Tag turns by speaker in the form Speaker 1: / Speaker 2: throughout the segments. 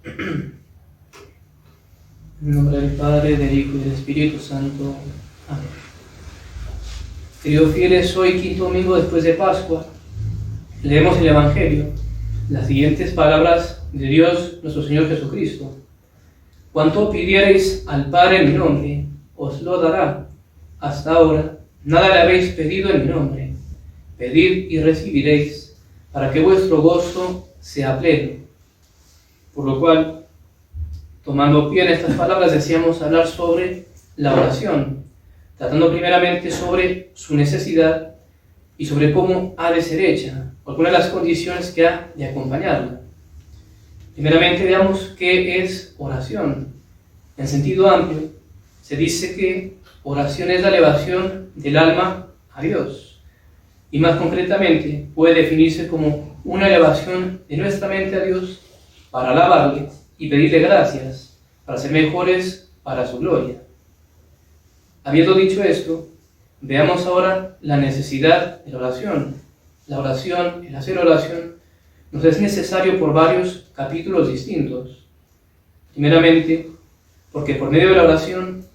Speaker 1: En nombre del Padre, del Hijo y del Espíritu Santo. Amén. Queridos fieles, hoy, quinto domingo después de Pascua, leemos el Evangelio, las siguientes palabras de Dios nuestro Señor Jesucristo. Cuanto pidiereis al Padre en mi nombre, os lo dará. Hasta ahora, nada le habéis pedido en mi nombre. Pedid y recibiréis, para que vuestro gozo sea pleno. Por lo cual, tomando pie en estas palabras, deseamos hablar sobre la oración, tratando primeramente sobre su necesidad y sobre cómo ha de ser hecha, algunas de las condiciones que ha de acompañarla. Primeramente veamos qué es oración. En sentido amplio, se dice que oración es la elevación del alma a Dios. Y más concretamente, puede definirse como una elevación de nuestra mente a Dios para alabarle y pedirle gracias, para ser mejores para su gloria. Habiendo dicho esto, veamos ahora la necesidad de la oración. La oración, el hacer oración, nos es necesario por varios capítulos distintos. Primeramente, porque por medio de la oración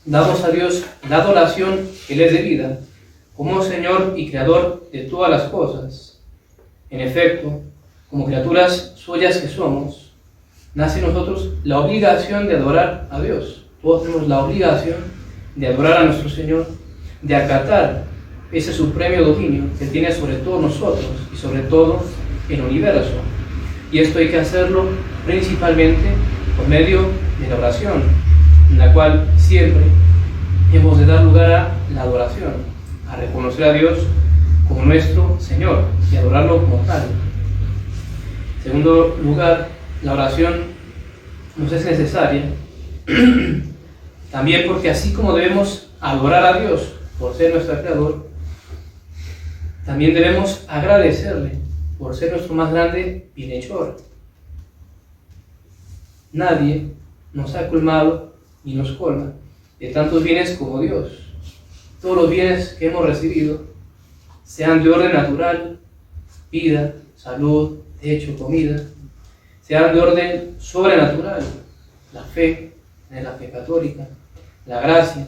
Speaker 1: damos a Dios la adoración que le es debida, como Señor y Creador de todas las cosas. En efecto, como criaturas suyas que somos, nace en nosotros la obligación de adorar a Dios. Todos tenemos la obligación de adorar a nuestro Señor, de acatar ese supremo dominio que tiene sobre todos nosotros y sobre todo el universo. Y esto hay que hacerlo principalmente por medio de la oración, en la cual siempre hemos de dar lugar a la adoración, a reconocer a Dios como nuestro Señor y adorarlo como tal. En segundo lugar, la oración nos es necesaria también porque así como debemos adorar a Dios por ser nuestro Creador, también debemos agradecerle por ser nuestro más grande bienhechor. Nadie nos ha colmado ni nos colma de tantos bienes como Dios. Todos los bienes que hemos recibido, sean de orden natural, vida, salud, techo, comida, sean de orden sobrenatural, la fe católica, la gracia,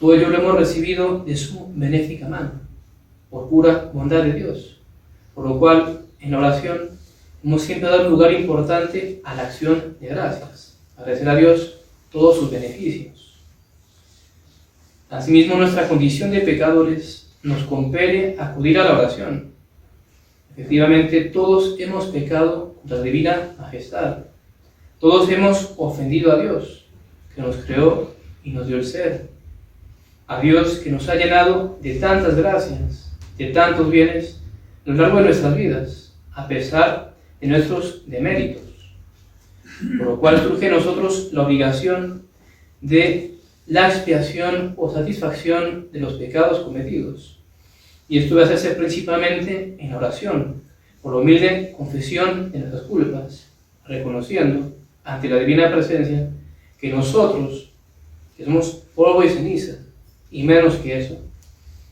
Speaker 1: todo ello lo hemos recibido de su benéfica mano, por pura bondad de Dios. Por lo cual, en la oración, hemos siempre dado un lugar importante a la acción de gracias, agradecer a Dios todos sus beneficios. Asimismo, nuestra condición de pecadores nos compele a acudir a la oración. Efectivamente, todos hemos pecado contra la divina majestad. Todos hemos ofendido a Dios, que nos creó y nos dio el ser. A Dios que nos ha llenado de tantas gracias, de tantos bienes a lo largo de nuestras vidas, a pesar de nuestros deméritos. Por lo cual surge en nosotros la obligación de la expiación o satisfacción de los pecados cometidos. Y esto debe hacerse principalmente en la oración, por la humilde confesión de nuestras culpas, reconociendo ante la divina presencia que nosotros, que somos polvo y ceniza, y menos que eso,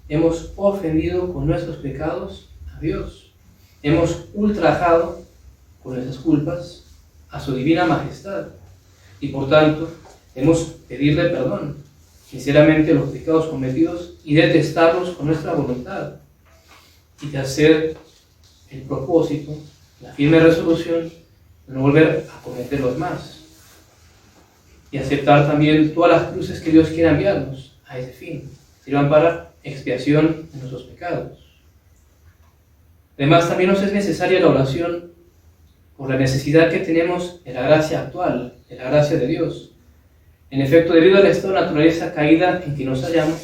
Speaker 1: hemos ofendido con nuestros pecados a Dios. Hemos ultrajado con nuestras culpas a su divina majestad. Y por tanto, debemos pedirle perdón, sinceramente, los pecados cometidos y detestarlos con nuestra voluntad. Y de hacer el propósito, la firme resolución de no volver a cometerlos más. Y aceptar también todas las cruces que Dios quiera enviarnos a ese fin, sirvan para expiación de nuestros pecados. Además, también nos es necesaria la oración por la necesidad que tenemos de la gracia actual, de la gracia de Dios. En efecto, debido al estado de naturaleza caída en que nos hallamos,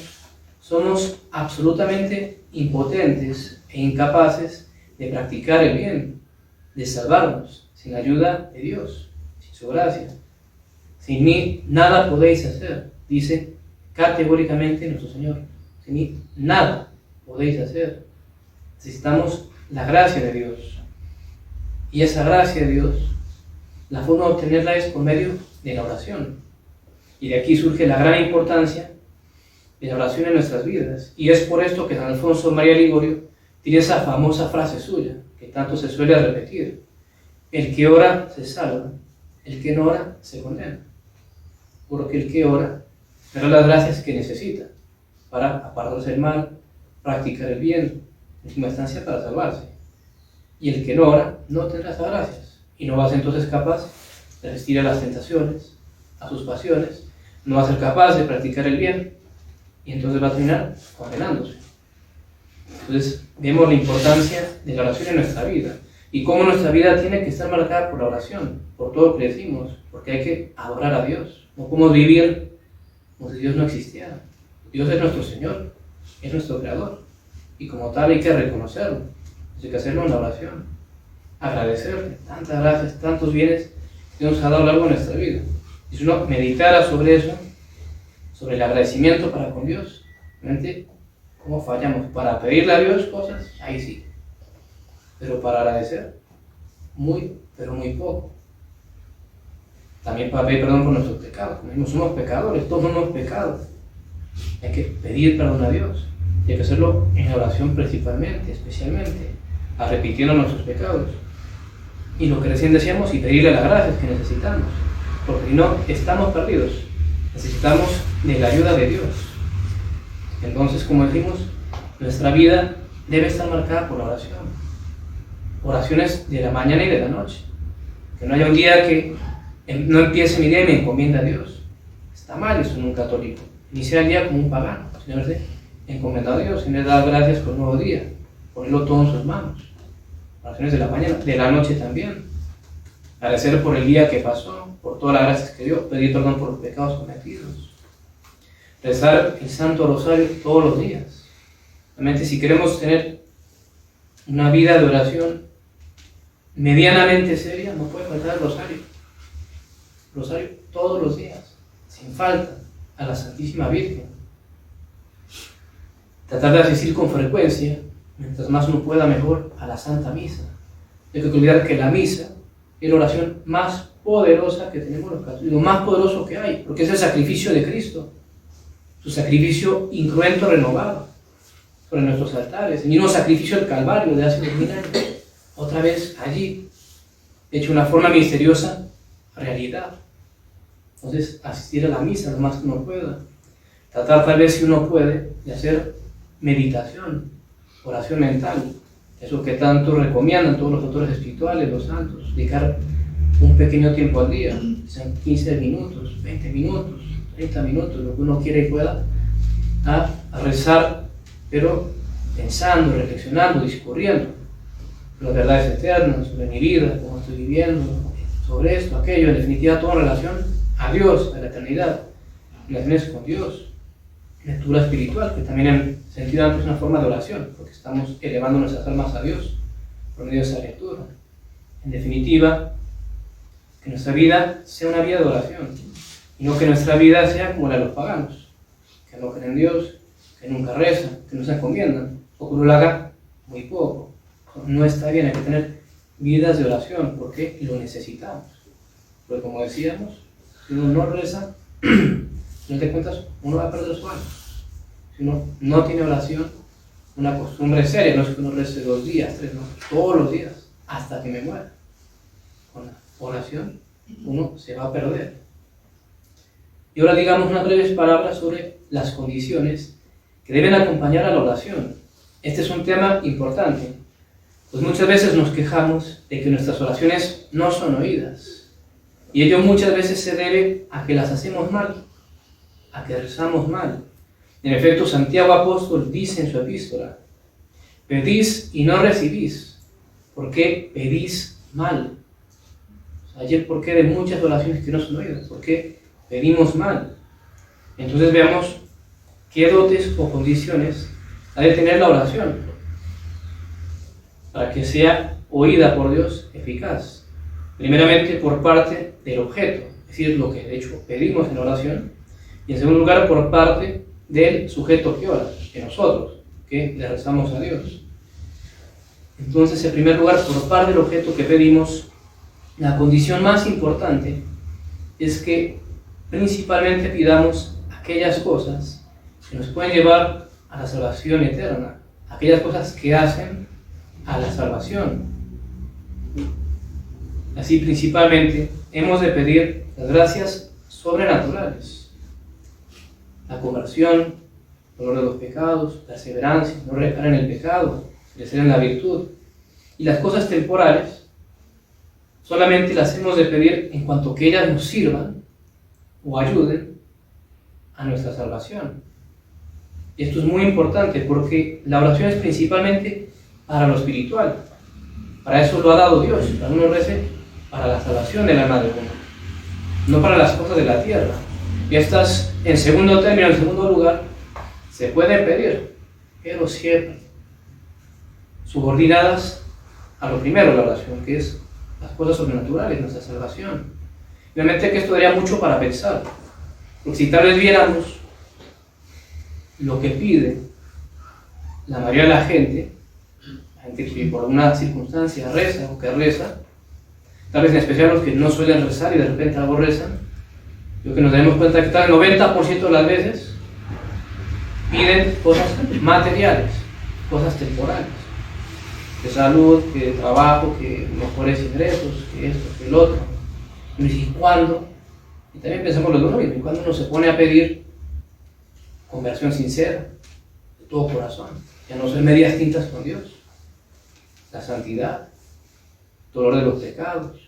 Speaker 1: somos absolutamente impotentes e incapaces de practicar el bien, de salvarnos sin la ayuda de Dios, sin su gracia. Sin mí nada podéis hacer, dice categóricamente nuestro Señor. Sin mí nada podéis hacer. Necesitamos la gracia de Dios. Y esa gracia de Dios, la forma de obtenerla es por medio de la oración. Y de aquí surge la gran importancia de la oración en nuestras vidas. Y es por esto que San Alfonso María Ligorio tiene esa famosa frase suya, que tanto se suele repetir. el que ora se salva, el que no ora se condena. Porque el que ora dará las gracias que necesita para apartarse del mal, practicar el bien, en última instancia para salvarse. Y el que no ora no tendrá esas gracias y no va a ser entonces capaz de resistir a las tentaciones, a sus pasiones, no va a ser capaz de practicar el bien y entonces va a terminar condenándose. Entonces vemos la importancia de la oración en nuestra vida y cómo nuestra vida tiene que estar marcada por la oración, por todo lo que decimos, porque hay que adorar a Dios. No podemos vivir como si Dios no existiera. Dios es nuestro Señor, es nuestro Creador y como tal hay que reconocerlo, hay que hacerlo en la oración, agradecerle tantas gracias, tantos bienes que nos ha dado a lo largo de nuestra vida. Y si uno meditara sobre eso, sobre el agradecimiento para con Dios, realmente cómo fallamos. Para pedirle a Dios cosas, ahí sí, pero para agradecer, muy, pero muy poco. También para pedir perdón por nuestros pecados. Como mismos somos pecadores, todos hemos pecado. Hay que pedir perdón a Dios. Y hay que hacerlo en la oración principalmente, especialmente, repitiendo nuestros pecados. Y lo que recién decíamos, y pedirle las gracias que necesitamos. Porque si no, estamos perdidos. Necesitamos de la ayuda de Dios. Entonces, como decimos, nuestra vida debe estar marcada por la oración. Oraciones de la mañana y de la noche. Que no haya un día que no empiece mi día y me encomienda a Dios. Está mal eso en un católico. Iniciar el día como un pagano. Sino se encomienda a Dios y le da gracias por un nuevo día. Ponerlo todo en sus manos. Oraciones de la mañana, de la noche también. Agradecer por el día que pasó, por todas las gracias que dio, pedir perdón por los pecados cometidos. Rezar el Santo Rosario todos los días. Realmente, si queremos tener una vida de oración medianamente seria, no puede faltar el Rosario. Rosario todos los días, sin falta, a la Santísima Virgen. Tratar de asistir con frecuencia, mientras más uno pueda mejor, a la Santa Misa. No hay que olvidar que la misa es la oración más poderosa que tenemos los católicos, lo más poderoso que hay, porque es el sacrificio de Cristo, su sacrificio incruento renovado sobre nuestros altares, el mismo sacrificio del Calvario de hace 2000 años, otra vez allí, hecho una forma misteriosa realidad. Entonces, asistir a la misa lo más que uno pueda, tratar tal vez si uno puede de hacer meditación, oración mental, eso que tanto recomiendan todos los autores espirituales, los santos, dedicar un pequeño tiempo al día, sean 15 minutos, 20 minutos, 30 minutos, lo que uno quiera y pueda, a rezar, pero pensando, reflexionando, discurriendo las verdades eternas, sobre mi vida, cómo estoy viviendo, sobre esto, aquello, en definitiva todo en relación a Dios, a la eternidad, relaciones con Dios, lectura espiritual, que también en sentido amplio es una forma de oración, porque estamos elevando nuestras almas a Dios por medio de esa lectura. En definitiva, que nuestra vida sea una vida de oración, y no que nuestra vida sea como la de los paganos, que no creen en Dios, que nunca rezan, que no se encomiendan, o que uno lo haga muy poco. No está bien, hay que tener vidas de oración, porque lo necesitamos. Porque como decíamos, si uno no reza, no te cuentas, uno va a perder su alma. Si uno no tiene oración, una costumbre seria, no es que uno rece 2 días, 3, no, todos los días, hasta que me muera. Con la oración, uno se va a perder. Y ahora digamos unas breves palabras sobre las condiciones que deben acompañar a la oración. Este es un tema importante, pues muchas veces nos quejamos de que nuestras oraciones no son oídas. Y ello muchas veces se debe a que las hacemos mal, a que rezamos mal. En efecto, Santiago Apóstol dice en su epístola: pedís y no recibís, porque pedís mal. Ayer el porqué de muchas oraciones que no son oídas, porque pedimos mal. Entonces veamos qué dotes o condiciones ha de tener la oración para que sea oída por Dios eficaz. Primeramente por parte del objeto, es decir, lo que de hecho pedimos en la oración, y en segundo lugar por parte del sujeto que ora, que nosotros, que le rezamos a Dios. Entonces, en primer lugar, por parte del objeto que pedimos, la condición más importante es que principalmente pidamos aquellas cosas que nos pueden llevar a la salvación eterna, aquellas cosas que hacen a la salvación. Así principalmente hemos de pedir las gracias sobrenaturales, la conversión, dolor de los pecados, perseverancia, no recaer en el pecado, crecer en la virtud. Y las cosas temporales solamente las hemos de pedir en cuanto que ellas nos sirvan o ayuden a nuestra salvación. Y esto es muy importante porque la oración es principalmente para lo espiritual. Para eso lo ha dado Dios, para uno rece para la salvación del alma de uno, no para las cosas de la tierra. Y estas, en segundo término, en segundo lugar, se pueden pedir, pero siempre subordinadas a lo primero, la oración, que es las cosas sobrenaturales, nuestra salvación. Obviamente que esto daría mucho para pensar, porque si tal vez viéramos lo que pide la mayoría de la gente que por alguna circunstancia reza o que reza, tal vez en especial los que no suelen rezar y de repente algo rezan, yo que nos damos cuenta que tal el 90% de las veces piden cosas materiales, cosas temporales, de salud, que de trabajo, que mejores ingresos, que esto, que el otro. Y dice, ¿cuándo? Y también pensamos lo mismo, ¿y cuándo uno se pone a pedir conversión sincera, de todo corazón? Ya no ser medias tintas con Dios, la santidad, dolor de los pecados,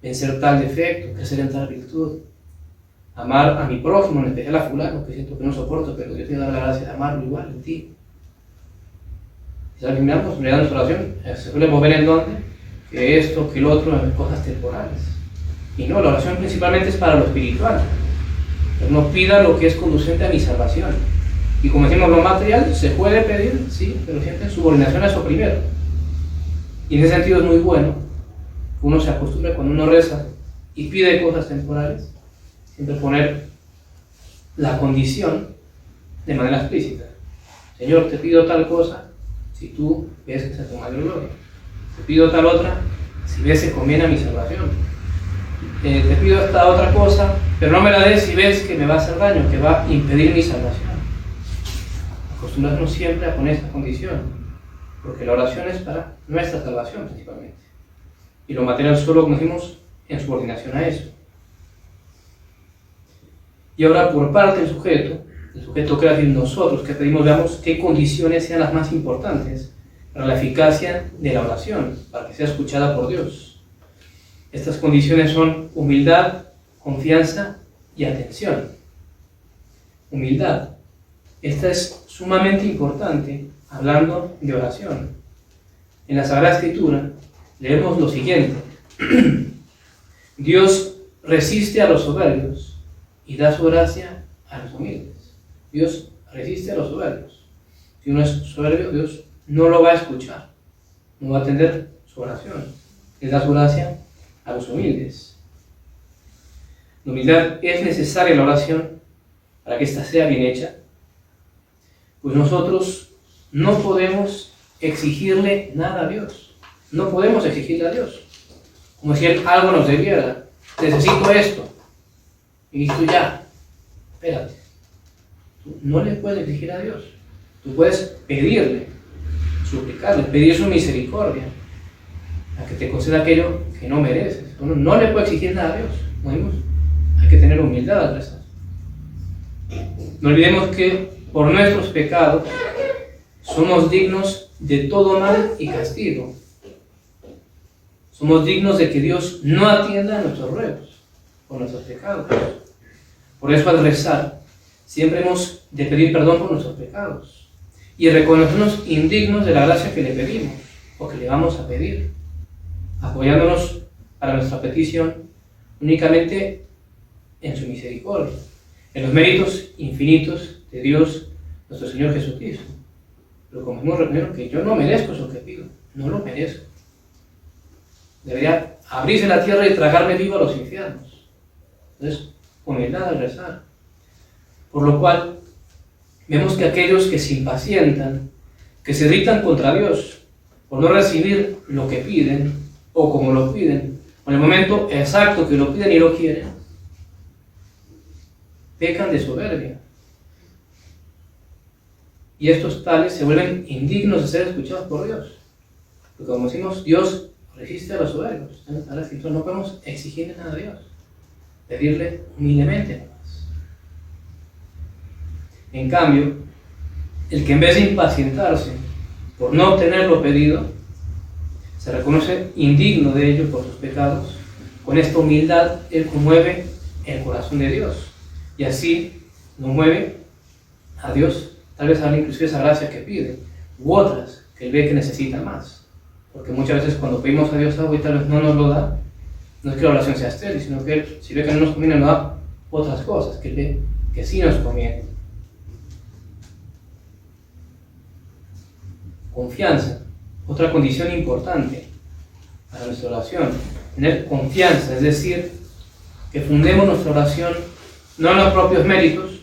Speaker 1: vencer tal defecto, crecer en tal virtud, amar a mi prójimo, en especial a fulano, que siento que no soporto, pero Dios me da la gracia de amarlo igual en ti. Y al final, pues, mirando nuestra oración, se suele mover en dónde, que esto, que el otro, en cosas temporales. Y no, la oración principalmente es para lo espiritual. Pero no pida lo que es conducente a mi salvación. Y como decimos, lo material se puede pedir, sí, pero siempre en subordinación a eso primero. Y en ese sentido es muy bueno que uno se acostumbre cuando uno reza y pide cosas temporales, siempre poner la condición de manera explícita. Señor, te pido tal cosa si tú ves que es tu mayor gloria. Te pido tal otra si ves que conviene a mi salvación. Te pido esta otra cosa, pero no me la des si ves que me va a hacer daño, que va a impedir mi salvación. Acostumbrarnos siempre a poner esta condición, porque la oración es para nuestra salvación principalmente. Y lo material solo, como decimos, en subordinación a eso. Y ahora, por parte del sujeto que decir nosotros, que pedimos, veamos qué condiciones sean las más importantes para la eficacia de la oración, para que sea escuchada por Dios. Estas condiciones son humildad, confianza y atención. Humildad. Esta es sumamente importante hablando de oración. En la Sagrada Escritura leemos lo siguiente: Dios resiste a los soberbios y da su gracia a los humildes. Dios resiste a los soberbios. Si uno es soberbio, Dios no lo va a escuchar, no va a atender su oración. Él da su gracia a los humildes. La humildad es necesaria en la oración para que ésta sea bien hecha, pues nosotros no podemos exigirle nada a Dios. No podemos exigirle a Dios como si Él algo nos debiera. Necesito esto. Y listo ya. Espérate. Tú no le puedes exigir a Dios. Tú puedes pedirle, suplicarle, pedir su misericordia, a que te conceda aquello que no mereces. Uno no le puede exigir nada a Dios. ¿No vimos? Hay que tener humildad al rezar. No olvidemos que por nuestros pecados somos dignos de todo mal y castigo. Somos dignos de que Dios no atienda a nuestros ruegos por nuestros pecados. Por eso al rezar siempre hemos de pedir perdón por nuestros pecados y reconocernos indignos de la gracia que le pedimos o que le vamos a pedir, apoyándonos para nuestra petición únicamente en su misericordia, en los méritos infinitos de Dios nuestro Señor Jesucristo. Pero como hemos repetido, que yo no merezco eso que pido, no lo merezco. Debería abrirse la tierra y tragarme vivo a los infiernos. Entonces, humildad al rezar. Por lo cual, vemos que aquellos que se impacientan, que se irritan contra Dios por no recibir lo que piden, o como lo piden, o en el momento exacto que lo piden y lo quieren, pecan de soberbia. Y estos tales se vuelven indignos de ser escuchados por Dios. Porque como decimos, Dios resiste a los soberbios. A la Escritura no podemos exigirle nada a Dios, pedirle humildemente más. En cambio, el que en vez de impacientarse por no obtener lo pedido, se reconoce indigno de ello por sus pecados, con esta humildad él conmueve el corazón de Dios y así lo mueve a Dios, tal vez a darle inclusive esa gracia que pide, u otras que él ve que necesita más. Porque muchas veces cuando pedimos a Dios algo y tal vez no nos lo da, no es que la oración sea estéril, sino que él, si ve que no nos conviene, nos da otras cosas que él ve que sí nos conviene. Confianza, otra condición importante para nuestra oración. Tener confianza, es decir, que fundemos nuestra oración no en los propios méritos,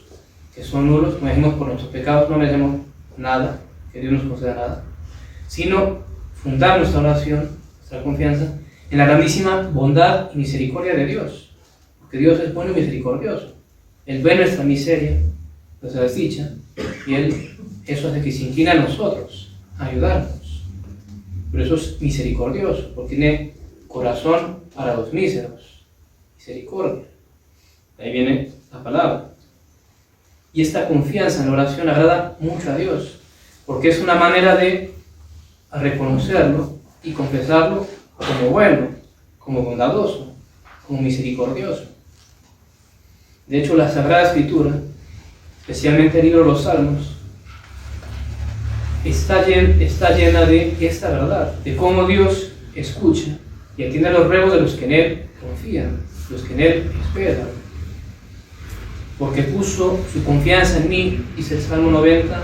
Speaker 1: que son nulos, como decimos, por nuestros pecados no merecemos nada, que Dios nos conceda nada, sino fundar nuestra oración, nuestra confianza, en la grandísima bondad y misericordia de Dios, porque Dios es bueno y misericordioso. Él ve nuestra miseria, nuestra desdicha, y eso hace que se incline a nosotros, a ayudarnos. Pero eso es misericordioso, porque tiene corazón para los míseros, misericordia. De ahí viene la palabra. Y esta confianza en la oración agrada mucho a Dios, porque es una manera de reconocerlo y confesarlo como bueno, como bondadoso, como misericordioso. De hecho, la Sagrada Escritura, especialmente el libro de los Salmos, está llena de esta verdad, de cómo Dios escucha y atiende a los ruegos de los que en Él confían, los que en Él esperan. Porque puso su confianza en mí, dice el Salmo 90,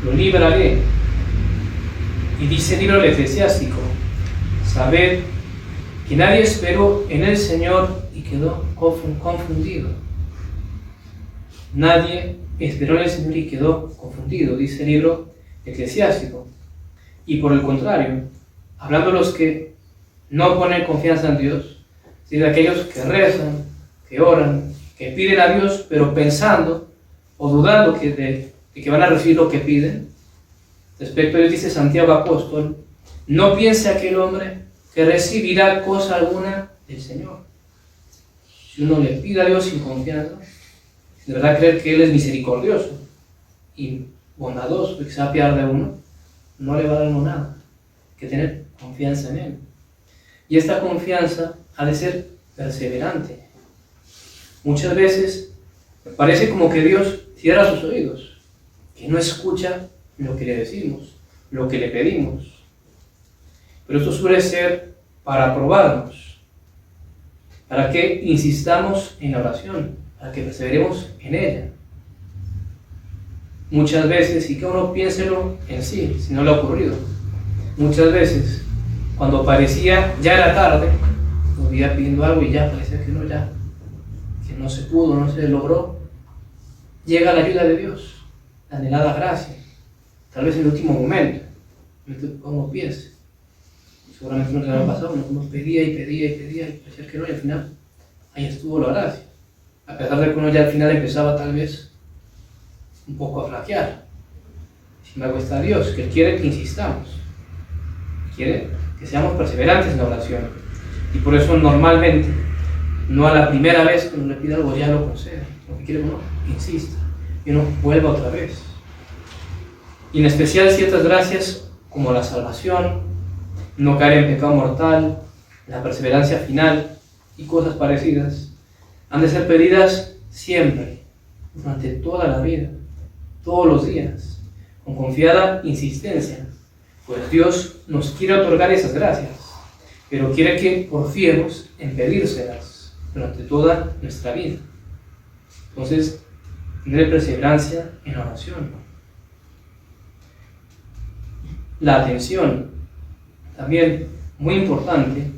Speaker 1: lo libraré. Y dice el libro del Eclesiástico, sabed que nadie esperó en el Señor y quedó confundido. Nadie esperó en el Señor y quedó confundido, dice el libro Eclesiástico. Y por el contrario, hablando de los que no ponen confianza en Dios, es de aquellos que rezan, que oran, que piden a Dios, pero pensando o dudando de que van a recibir lo que piden. Respecto a ellos dice Santiago apóstol, no piense aquel hombre que recibirá cosa alguna del Señor. Si uno le pide a Dios sin confianza, de verdad creer que Él es misericordioso y bondadoso y que se va a apiadar de uno, no le va a dar uno nada. Hay que tener confianza en Él. Y esta confianza ha de ser perseverante. Muchas veces parece como que Dios cierra sus oídos, que no escucha lo que le decimos, lo que le pedimos. Pero esto suele ser para probarnos, para que insistamos en la oración, para que perseveremos en ella. Muchas veces, y que uno piénselo en sí, si no le ha ocurrido, muchas veces, cuando parecía ya era tarde, nos iba pidiendo algo y ya parecía que no se pudo, no se logró, llega la ayuda de Dios, la anhelada gracia, tal vez en el último momento, como piense. Seguramente no le había pasado, uno pedía y parecía que no, y al final ahí estuvo la gracia. A pesar de que uno ya al final empezaba tal vez un poco a flaquear. Sin embargo está Dios, que quiere que insistamos, quiere que seamos perseverantes en la oración. Y por eso normalmente, no a la primera vez que uno le pide algo ya lo concede. Lo que quiere uno, insista, y uno vuelva otra vez. Y en especial ciertas gracias como la salvación, no caer en pecado mortal, la perseverancia final y cosas parecidas, han de ser pedidas siempre, durante toda la vida, todos los días, con confiada insistencia, pues Dios nos quiere otorgar esas gracias, pero quiere que porfiemos en pedírselas durante toda nuestra vida. Entonces, tener perseverancia en la oración. La atención, también muy importante,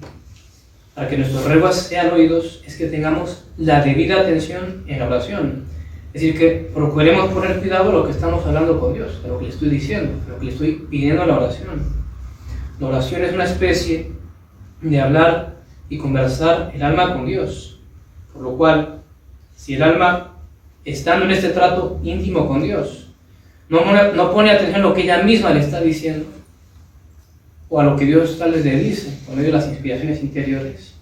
Speaker 1: para que nuestros ruegos sean oídos, es que tengamos la debida atención en la oración. Es decir, que procuremos poner cuidado a lo que estamos hablando con Dios, a lo que le estoy diciendo, a lo que le estoy pidiendo a la oración. La oración es una especie de hablar y conversar el alma con Dios. Por lo cual, si el alma, estando en este trato íntimo con Dios, no pone atención a lo que ella misma le está diciendo, o a lo que Dios tal vez le dice por medio de las inspiraciones interiores,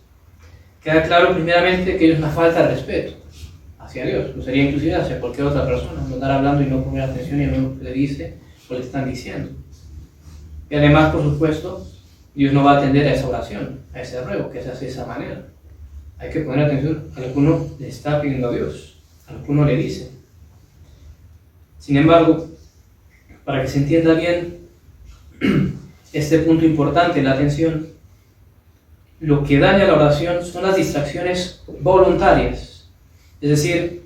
Speaker 1: queda claro primeramente que es una falta de respeto hacia Dios, lo sería inclusive hacia cualquier otra persona, no estar hablando y no poner atención en lo que le dice o le están diciendo. Y además, por supuesto, Dios no va a atender a esa oración, a ese ruego que se hace de esa manera. Hay que poner atención a lo que uno le está pidiendo a Dios, a lo que uno le dice. Sin embargo, para que se entienda bien este punto importante, la atención, lo que daña la oración son las distracciones voluntarias, es decir,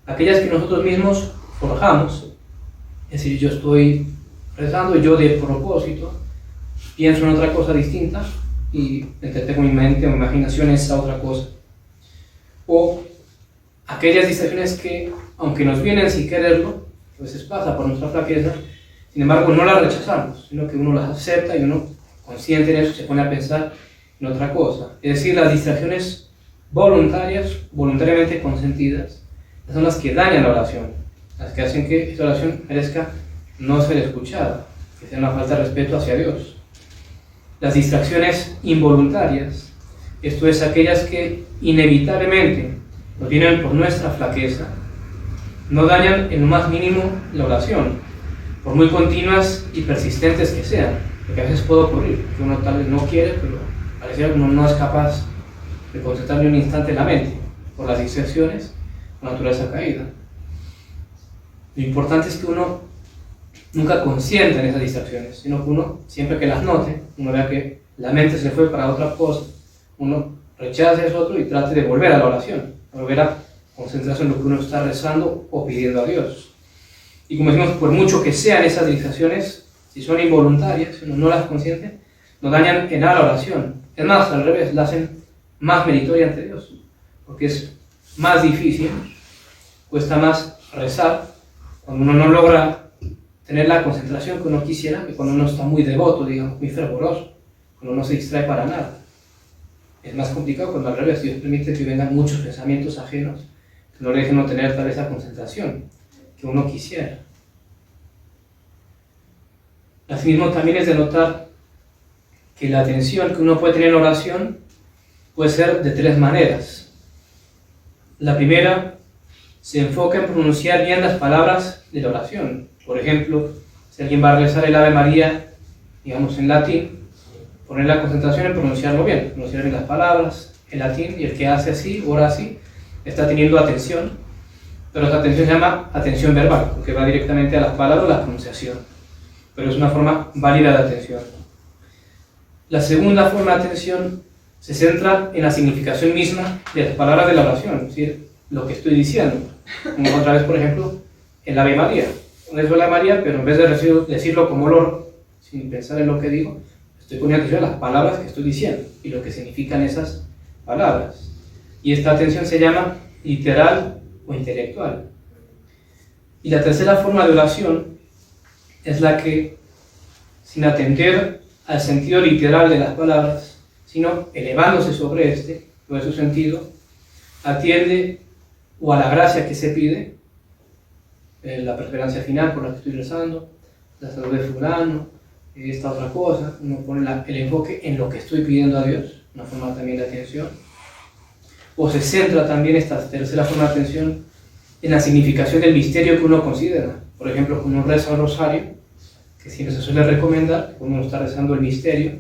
Speaker 1: aquellas que nosotros mismos forjamos. Es decir, yo estoy rezando y yo de propósito pienso en otra cosa distinta y entretengo mi mente o mi imaginación en esa otra cosa. O aquellas distracciones que, aunque nos vienen sin quererlo, a veces pasa por nuestra flaqueza, sin embargo no las rechazamos, sino que uno las acepta y uno, consciente en eso, se pone a pensar en otra cosa. Es decir, las distracciones voluntarias, voluntariamente consentidas, son las que dañan la oración, las que hacen que esta oración merezca no ser escuchada, que sea una falta de respeto hacia Dios. Las distracciones involuntarias, esto es, aquellas que inevitablemente nos vienen por nuestra flaqueza, no dañan en lo más mínimo la oración, por muy continuas y persistentes que sean, porque a veces puede ocurrir que uno tal vez no quiere, pero parece que uno no es capaz de concentrarle un instante la mente por las distracciones o naturaleza caída. Lo importante es que uno nunca consienta en esas distracciones, sino que uno, siempre que las note, uno vea que la mente se fue para otra cosa, uno rechace eso otro y trate de volver a la oración, volver a concentrarse en lo que uno está rezando o pidiendo a Dios. Y como decimos, por mucho que sean esas distracciones, si son involuntarias, si uno no las consiente, no dañan en nada la oración. Es más, al revés, la hacen más meritoria ante Dios, porque es más difícil, cuesta más rezar cuando uno no logra tener la concentración que uno quisiera, que cuando uno está muy devoto, digamos, muy fervoroso, cuando no se distrae para nada. Es más complicado cuando al revés, Dios permite que vengan muchos pensamientos ajenos que no le dejen no tener tal vez esa concentración que uno quisiera. Asimismo, también es de notar que la atención que uno puede tener en oración puede ser de tres maneras. La primera, se enfoca en pronunciar bien las palabras de la oración. Por ejemplo, si alguien va a rezar el Ave María, digamos en latín, poner la concentración en pronunciarlo bien, pronunciar bien las palabras en latín, y el que hace así, ora así, está teniendo atención, pero esta atención se llama atención verbal, porque va directamente a las palabras o la pronunciación, pero es una forma válida de atención. La segunda forma de atención se centra en la significación misma de las palabras de la oración, es decir, lo que estoy diciendo. Como otra vez, por ejemplo, el Ave María. Rezo el Ave María, pero en vez de decirlo como loro, sin pensar en lo que digo, estoy poniendo atención a las palabras que estoy diciendo y lo que significan esas palabras. Y esta atención se llama literal o intelectual. Y la tercera forma de oración es la que, sin atender al sentido literal de las palabras, sino elevándose sobre este, sobre su sentido, atiende o a la gracia que se pide, la perseverancia final por la que estoy rezando, la salud de fulano, esta otra cosa. Uno pone el enfoque en lo que estoy pidiendo a Dios, una forma también de atención. O se centra también esta tercera forma de atención en la significación del misterio que uno considera. Por ejemplo, cuando uno reza el rosario, que siempre se suele recomendar, cuando uno está rezando el misterio,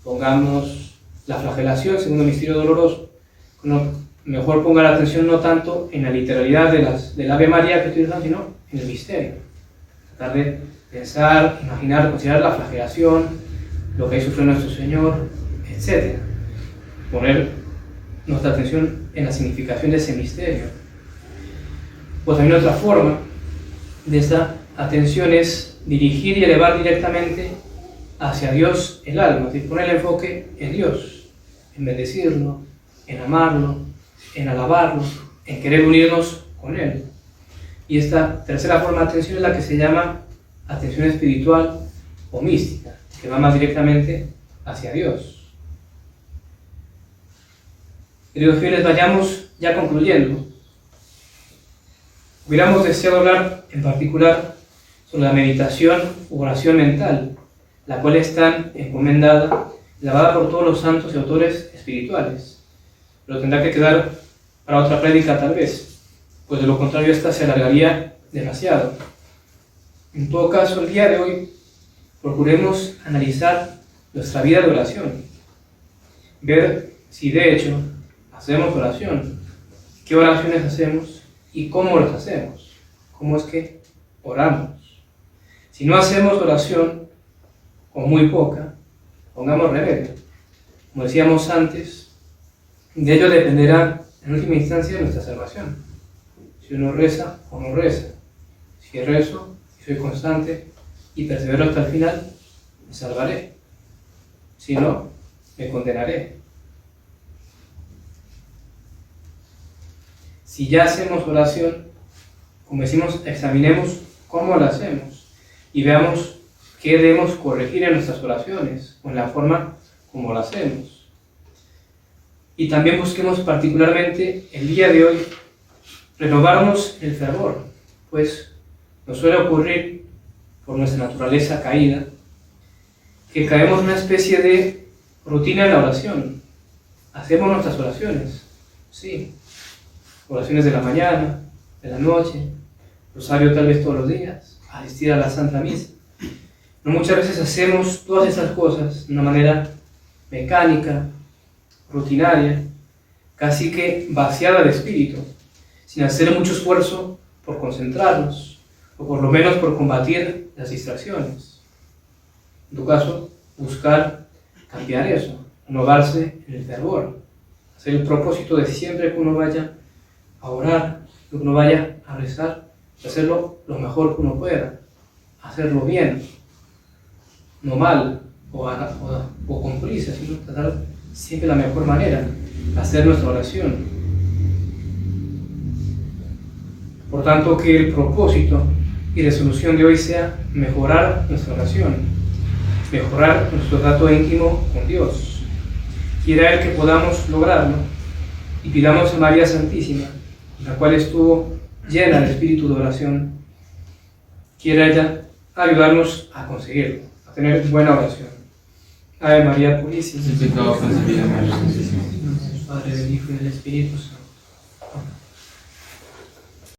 Speaker 1: pongamos la flagelación, segundo misterio doloroso, uno mejor ponga la atención no tanto en la literalidad del Ave María que estoy rezando, sino en el misterio. Tratar de pensar, imaginar, considerar la flagelación, lo que ahí sufrió nuestro Señor, etc. Poner nuestra atención en la significación de ese misterio. Pues también otra forma de esta atención es dirigir y elevar directamente hacia Dios el alma, es decir, poner el enfoque en Dios, en bendecirlo, en amarlo, en alabarlo, en querer unirnos con Él. Y esta tercera forma de atención es la que se llama atención espiritual o mística, que va más directamente hacia Dios. Queridos fieles, vayamos ya concluyendo. Hubiéramos deseado hablar en particular sobre la meditación u oración mental, la cual es tan encomendada, lavada por todos los santos y autores espirituales. Pero tendrá que quedar para otra prédica tal vez, pues de lo contrario esta se alargaría demasiado. En todo caso, el día de hoy procuremos analizar nuestra vida de oración, ver si de hecho hacemos oración, qué oraciones hacemos y cómo las hacemos, cómo es que oramos. Si no hacemos oración, o muy poca, pongamos remedio. Como decíamos antes, de ello dependerá en última instancia nuestra salvación. Si uno reza o no reza. Si rezo y soy constante y persevero hasta el final, me salvaré. Si no, me condenaré. Si ya hacemos oración, como decimos, examinemos cómo la hacemos y veamos qué debemos corregir en nuestras oraciones o en la forma como la hacemos. Y también busquemos particularmente el día de hoy renovarnos el fervor, pues nos suele ocurrir por nuestra naturaleza caída que caemos en una especie de rutina en la oración. Hacemos nuestras oraciones, sí, oraciones de la mañana, de la noche, rosario tal vez todos los días, asistir a la Santa Misa. No muchas veces hacemos todas esas cosas de una manera mecánica, rutinaria, casi que vaciada de espíritu, sin hacer mucho esfuerzo por concentrarnos, o por lo menos por combatir las distracciones. En tu caso, buscar cambiar eso, renovarse en el fervor, hacer el propósito de siempre que uno vaya a orar, que uno vaya a rezar, hacerlo lo mejor que uno pueda, hacerlo bien, no mal o con prisa, sino tratar siempre la mejor manera, hacer nuestra oración. Por tanto, que el propósito y resolución de hoy sea mejorar nuestra oración, mejorar nuestro trato íntimo con Dios. Quiera Él que podamos lograrlo y pidamos a María Santísima, la cual estuvo llena de espíritu de oración, quiera ella ayudarnos a conseguirlo, a tener buena oración. Ave María Purísima,
Speaker 2: Sin pecado concebida, María Santísima.
Speaker 1: Padre, del Hijo y del Espíritu Santo.